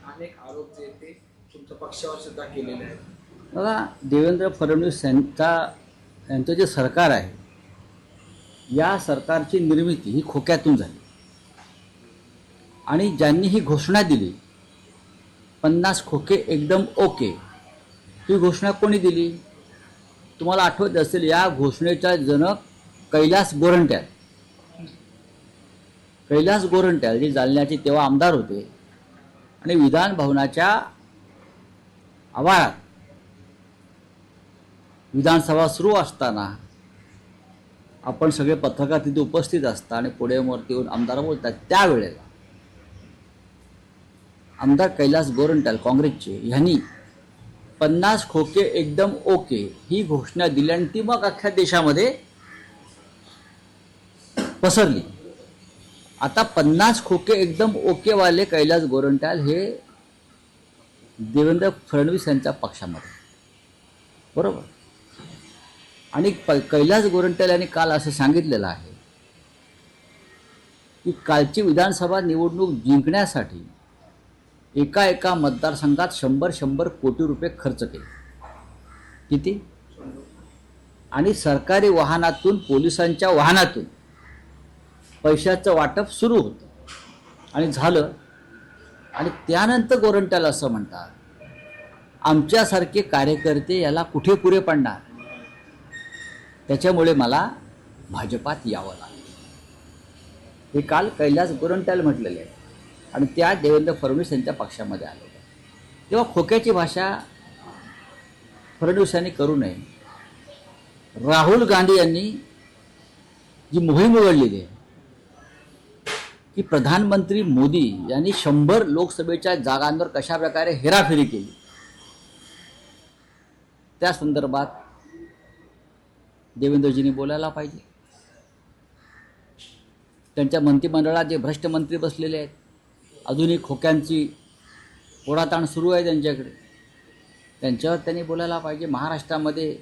अनेक आरोप जे ते तुमच्या पक्षावर सुद्धा केलेले आहेत. बघा, देवेंद्र फडणवीस यांचं जे सरकार आहे, या सरकारची निर्मिती ही खोक्यातून झाली. आणि ज्यांनी ही घोषणा दिली 50 खोके एकदम ओके, ही घोषणा कोणी दिली? तुम्हाला आठवत असेल, या घोषणेचा जनक कैलास गोरंट्याल. कैलास गोरंट्याल जे जालन्याचे तेव्हा आमदार होते आणि विधान भवनाच्या आवारात विधानसभा सुरू असताना आपण सगळे पत्रकार तिथे उपस्थित असता आणि पुढेवरती येऊन आमदार बोलतात, त्यावेळेला आमदार कैलास गोरंट्याल काँग्रेसचे ह्यांनी 50 खोके एकदम ओके ही घोषणा दिली आणि ती मग अख्ख्या देशामध्ये पसरली. आता 50 खोके एकदम ओके वाले कैलास गोरंट्याल हे देवेंद्र फडणवीस यांच्या पक्षामध्ये, बरोबर. आणि कैलास गोरंट्याल यांनी काल असं सांगितलेलं आहे की कालची विधानसभा निवडणूक जिंकण्यासाठी एका मतदारसंघात 100 कोटी रुपये खर्च केले. किती? आणि सरकारी वाहनातून, पोलिसांच्या वाहनातून पैशाचं वाटप सुरू होतं आणि झालं. आणि त्यानंतर गोरंट्याल असं म्हणतात, आमच्यासारखे कार्यकर्ते याला कुठे पुरे पडणार, त्याच्यामुळे मला भाजपात यावं लागलं. हे काल कैलास गोरंट्याल म्हटलेले आहे आणि त्या देवेंद्र फडणवीस यांच्या पक्षामध्ये आले. तेव्हा खोक्याची भाषा फडणवीस यांनी करू नये. राहुल गांधी यांनी जी मोहीम उघडलेली आहे की प्रधानमंत्री मोदी यांनी 100 लोकसभेच्या जागांवर कशा प्रकारे हेराफेरी केली, त्या संदर्भात देवेंद्रजींनी बोलायला पाहिजे. त्यांच्या मंत्रिमंडळात जे भ्रष्ट मंत्री बसलेले आहेत, अजूनही खोक्यांची ओढाताण सुरू आहे त्यांच्याकडे, त्यांच्यावर त्यांनी बोलायला पाहिजे. महाराष्ट्रामध्ये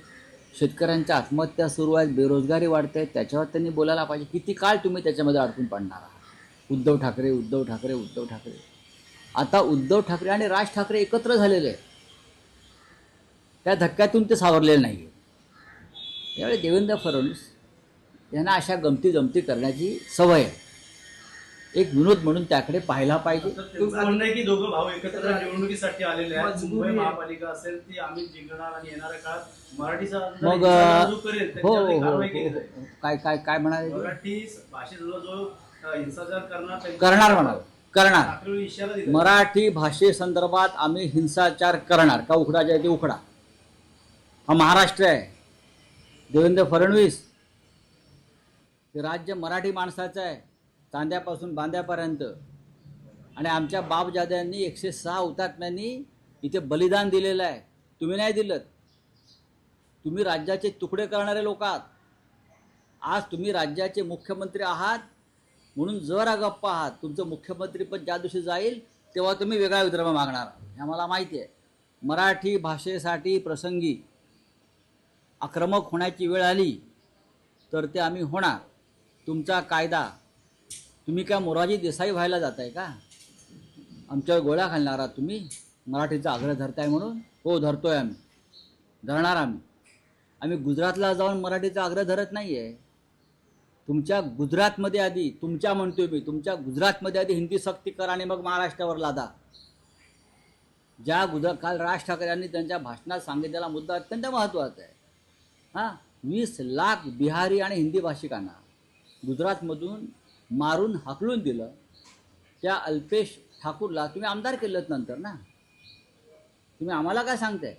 शेतकऱ्यांच्या आत्महत्या सुरू आहेत, बेरोजगारी वाढते आहे, त्याच्यावर त्यांनी बोलायला पाहिजे. किती काळ तुम्ही त्याच्यामध्ये अडकून पडणार आहात? उद्धव ठाकरे, उद्धव ठाकरे, उद्धव ठाकरे. आता उद्धव ठाकरे आणि राज ठाकरे एकत्र झालेले आहेत, त्या धक्क्यातून ते सावरलेले नाही. त्यावेळी देवेंद्र फडणवीस यांना अशा गमती जमती करण्याची सवय आहे. एक विनोद म्हणून त्याकडे पाहायला पाहिजे. त्यांचं म्हणणं आहे की दोघं भाऊ एकत्र निवडणुकीसाठी आलेले आहेत. मुंबई महापालिका असेल ती आम्ही जिंकणार आणि येणाऱ्या काळात मराठीचा मग हो हो हो काय काय काय म्हणाले? मराठी भाषेचा जो हिंसाचार करणार म्हणाल, करणार. ठाकरे इशारा दिला. मराठी भाषेसंदर्भात आम्ही हिंसाचार करणार का? उखडाच्या ते उखडा. हा महाराष्ट्र आहे. देवेंद्र फडणवीस हे राज्य मराठी माणसाचं आहे, चांद्यापासून बांद्यापर्यंत. आणि आमच्या बापजाद्यांनी 106 हुतात्म्यांनी इथे बलिदान दिलेलं आहे. तुम्ही नाही दिलं. तुम्ही राज्याचे तुकडे करणारे लोक आहात. आज तुम्ही राज्याचे मुख्यमंत्री आहात म्हणून जरा गप्प आहात. तुमचं मुख्यमंत्रीपद ज्या दिवशी जाईल तेव्हा तुम्ही वेगळा विदर्भ मागणार, हे आम्हाला माहिती आहे. मराठी भाषेसाठी प्रसंगी आक्रमक होण्याची वेळ आली तर ते आम्ही होणार. तुमचा कायदा, तुम्ही काय मोरारजी देसाई व्हायला जाताय का? आमच्यावर गोळ्या घालणार आहात तुम्ही मराठीचा आग्रह धरताय म्हणून? हो, धरतोय आम्ही, धरणार आम्ही. आम्ही गुजरातला जाऊन मराठीचा आग्रह धरत नाही आहे. तुमच्या गुजरातमध्ये आधी, तुमच्या म्हणतोय मी, तुमच्या गुजरातमध्ये आधी हिंदी सक्ती करा आणि मग महाराष्ट्रावर लादा. काल राज ठाकरे यांनी त्यांच्या भाषणात सांगितलेला मुद्दा अत्यंत महत्त्वाचा आहे. 20 लाख बिहारी आणि हिंदी भाषिकांना गुजरातमधून मारून हाकलून दिलं. त्या अल्पेश ठाकूरला तुम्ही आमदार केलं नंतर ना. तुम्ही आम्हाला काय सांगताय?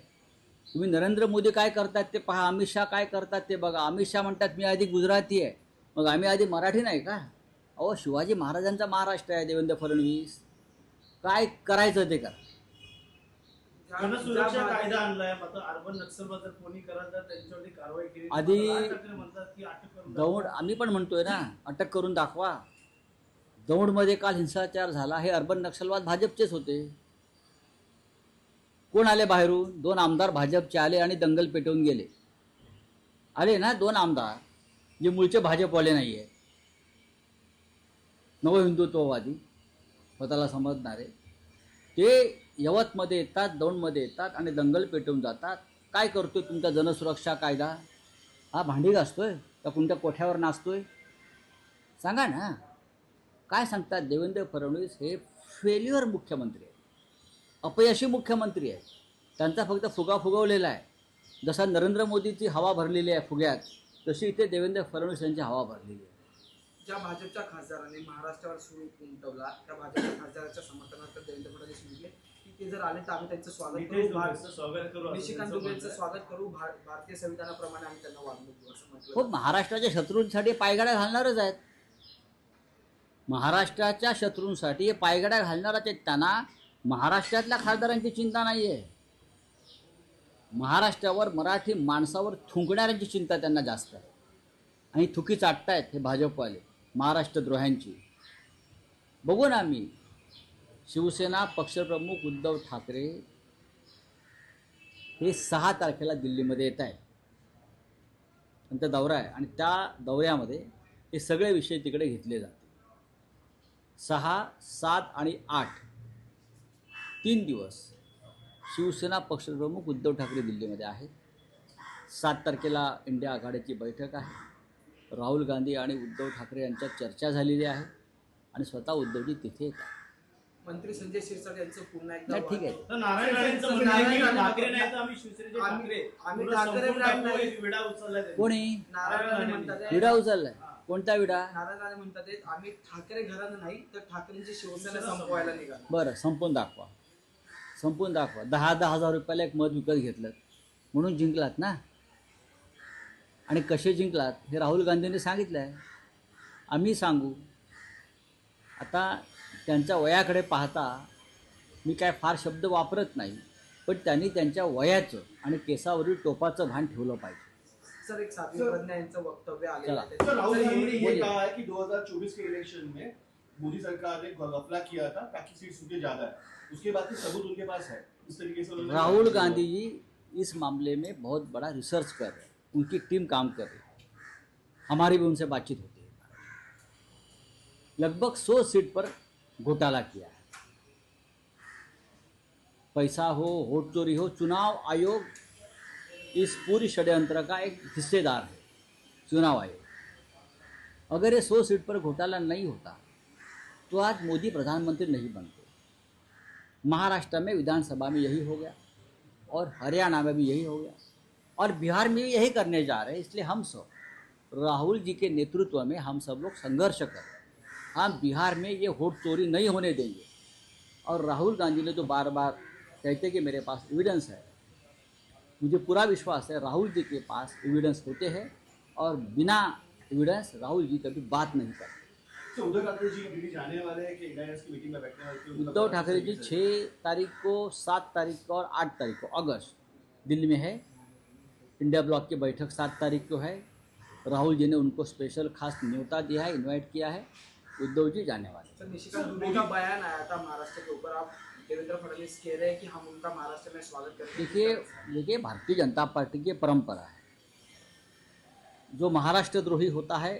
तुम्ही नरेंद्र मोदी काय करतात ते पहा, अमित शहा काय करतात ते बघा. अमित शहा म्हणतात मी आधी गुजराती आहे, मग आम्ही आधी मराठी नाही का? अहो, शिवाजी महाराजांचा महाराष्ट्र आहे देवेंद्र फडणवीस. काय करायचं ते करा. सुरक्षा कायदा आणलाय, अर्बन नक्षलवाद जर कोणी करत तर त्यांच्यावरती कारवाई केली. आधी म्हणतात की अटक करून दौंड, आम्ही पण म्हणतोय ना, अटक करून दाखवा. दौंडमध्ये काल हिंसाचार झाला, हे अर्बन नक्षलवाद भाजपचेच होते. कोण आले बाहेरून? 2 आमदार भाजपचे आले आणि दंगल पेटवून गेले. आले ना 2 आमदार, जे मूळचे भाजपवाले नाही आहेत, नवहिंदुत्ववादी स्वतःला समजणारे. ते यवतमध्ये येतात, दौंडमध्ये येतात आणि दंगल पेटवून जातात. काय करतोय तुमचा जनसुरक्षा कायदा? हा भांडी घासतोय का कोणत्या कोठ्यावर नाचतोय? सांगा ना. काय सांगतात? देवेंद्र फडणवीस हे फेल्युअर मुख्यमंत्री आहे, अपयशी मुख्यमंत्री आहे. त्यांचा फक्त फुगा फुगवलेला आहे. जसा नरेंद्र मोदीची हवा भरलेली आहे फुग्यात, तशी इथे देवेंद्र फडणवीस यांची हवा भरलेली आहे. ज्या भाजपच्या खासदारांनी महाराष्ट्रावर सूर उमटवला त्या भाजपच्या खासदाराच्या समर्थनार्थ देवेंद्र फडणवीस म्हटले की ते जर आले तर आम्ही त्यांचं स्वागत करू, निशिकांत दुबेंचं स्वागत करू, भारतीय संविधानाप्रमाणे आम्ही त्यांना वागणूक देऊ असं म्हटलं. हो, महाराष्ट्राच्या शत्रूंसाठी पायगाड्या घालणारच आहेत. महाराष्ट्राच्या शत्रूंसाठी पायगाड्या घालणारच आहेत. त्यांना महाराष्ट्रातल्या खासदारांची चिंता नाही आहे. महाराष्ट्रावर, मराठी माणसावर थुंकणाऱ्यांची चिंता त्यांना जास्त आहे. आणि थुकी चाटतायत हे भाजपवाले महाराष्ट्रद्रोह्यांची. बघू ना आम्ही. शिवसेना पक्षप्रमुख उद्धव ठाकरे हे 6 तारखेला दिल्लीमध्ये येत आहेत. त्यांचा दौरा आहे आणि त्या दौऱ्यामध्ये हे सगळे विषय तिकडे घेतले जातात. 6, 7 आणि 8 3 दिवस शिवसेना पक्षप्रमुख उद्धव ठाकरे दिल्लीमध्ये आहेत. 7 तारखेला इंडिया आघाडीची बैठक आहे. राहुल गांधी आणि उद्धव ठाकरे यांच्यात चर्चा झालेली आहे आणि स्वतः उद्धवजी तिथे येतात. मंत्री संजय शिरसाट यांचं पुन्हा एकदा नाही, ठीक आहे. तर नारायण राणेंचं म्हणणं आहे की ठाकरे नाही तर आम्ही शिवसेनेचे ठाकरे. आम्ही पूर्ण ठाकरे संपूर्ण ब्रँड टाकू, नाही. एक विडा उचललाय त्यांनी. कोणी नारायण राणे म्हणतात विडा उचललाय? कोणता विडा? नारायण राणे म्हणतात आम्ही ठाकरे घराणं नाही तर ठाकरेंची शिवसेना संपवायला निघालो. बरं, संपून दाखवा. संपून दाखवा. 10-10 हजार रुपयाला एक मत विकत घेतलं म्हणून जिंकलात ना. आणि कसे जिंकलात हे राहुल गांधींनी सांगितलं आहे. आम्ही सांगू. आता त्यांच्या वयाकडे पाहता मी काय फार शब्द वापरत नाही, पण त्यांनी त्यांच्या वयाचं आणि केसावरील टोपाचं भान ठेवलं पाहिजे. सर, एक साध्वी प्रज्ञा यांचं वक्तव्य आलेलं आहे. सर, राहुल गांधी ने ये बोलिए। कहा है कि 2024 के इलेक्शन में मोदी सरकार ने घपला किया था ताकि सीट्स उनके ज्यादा है, उसके बाद के सबूत उनके पास है. इस तरीके से उन्होंने राहुल गांधी जी इस मामले में बहुत बड़ा रिसर्च कर रहे हैं. उनकी टीम काम कर रही है. हमारी भी उनसे बातचीत होती है. लगभग 100 सीट पर घोटाला किया है. पैसा हो, वोट चोरी हो, चुनाव आयोग इस पूरी षड्यंत्र का एक हिस्सेदार है. चुनाव आयोग, अगर ये 100 सीट पर घोटाला नहीं होता तो आज मोदी प्रधानमंत्री नहीं बनते. महाराष्ट्र में विधानसभा में यही हो गया और हरियाणा में भी यही हो गया और बिहार में भी यही करने जा रहे हैं. इसलिए हम सब राहुल जी के नेतृत्व में हम सब लोग संघर्ष कर रहे हैं. हम बिहार में ये वोट चोरी नहीं होने देंगे. और राहुल गांधी ने जो बार बार कहते कि मेरे पास एविडेंस है, मुझे पूरा विश्वास है राहुल जी के पास एविडेंस होते हैं और बिना एविडेंस राहुल जी कभी बात नहीं करते. तो उद्धव ठाकरे जी दिल्ली जाने वाले हैं कि इंडियंस की मीटिंग में बैठने वाले हैं? उद्धव ठाकरे जी 6 तारीख को, 7 तारीख को और 8 तारीख को अगस्त दिल्ली में है. इंडिया ब्लॉक की बैठक 7 तारीख को है. राहुल जी ने उनको स्पेशल खास न्योता दिया है, इनवाइट किया है. उद्धव जी जाने वाले. सर, निशिकांत दुबे का बयान आया था महाराष्ट्र के ऊपर. आप देवेंद्र फडणवीस कह रहे हैं कि हम उनका महाराष्ट्र में स्वागत करते हैं. देखिए भारतीय जनता पार्टी की परंपरा है, जो महाराष्ट्रद्रोही होता है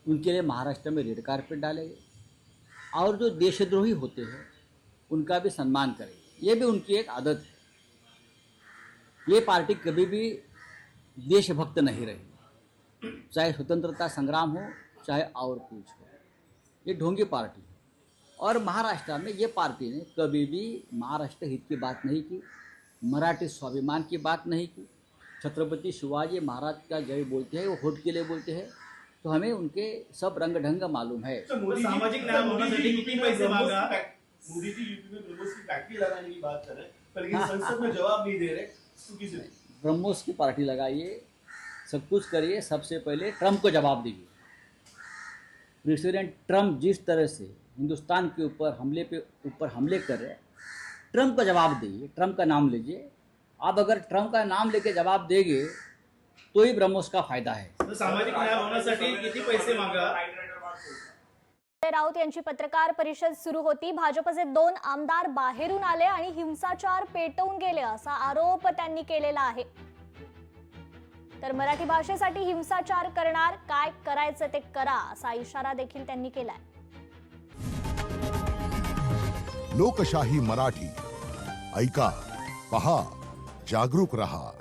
उनके लिए महाराष्ट्र में रेड कारपेट डालेंगे और जो देशद्रोही होते हैं उनका भी सम्मान करेंगे. ये भी उनकी एक आदत है. ये पार्टी कभी भी देशभक्त नहीं रही, चाहे स्वतंत्रता संग्राम हो चाहे और कुछ हो. ये ढोंगी पार्टी है. और महाराष्ट्र में ये पार्टी ने कभी भी महाराष्ट्र हित की बात नहीं की, मराठी स्वाभिमान की बात नहीं की. छत्रपति शिवाजी महाराज का जय बोलते हैं, वो वोट के लिए बोलते हैं. तो हमें उनके सब रंग ढंग मालूम है. सर, मोदी जी- सामाजिक न्याय होण्यासाठी किती पैसे मागा? मोदी जी यूपी में ब्रह्मोस की फैक्ट्री लगाने की बात कर रहे हैं, पर लेकिन संसद में जवाब नहीं दे रहे. तो किस लिए? ब्रह्मोस की पार्टी लगाइए, सब कुछ करिए, सबसे पहले ट्रम्प को जवाब दीजिए. प्रेसिडेंट ट्रम्प जिस तरह से हिंदुस्तान के ऊपर हमले कर रहे हैं, ट्रम्प का जवाब दीजिए. ट्रम्प का नाम लीजिए. आप अगर ट्रम्प का नाम लेके जवाब देंगे तो ही ब्रह्मोस का फायदा है. तर सामाजिक न्याय होण्यासाठी किती पैसे मागा? संजय राऊत यांची पत्रकार परिषद सुरू होती. भाजपचे 2 आमदार बाहेरून आले आणि हिंसाचार पेटवून गेले असा आरोप त्यांनी केलेला आहे. तर मराठी भाषेसाठी हिंसाचार करणार, काय करायचं ते करा असा इशारा देखील त्यांनी केलाय. लोकशाही मराठी ऐका, पहा, जागरूक रहा.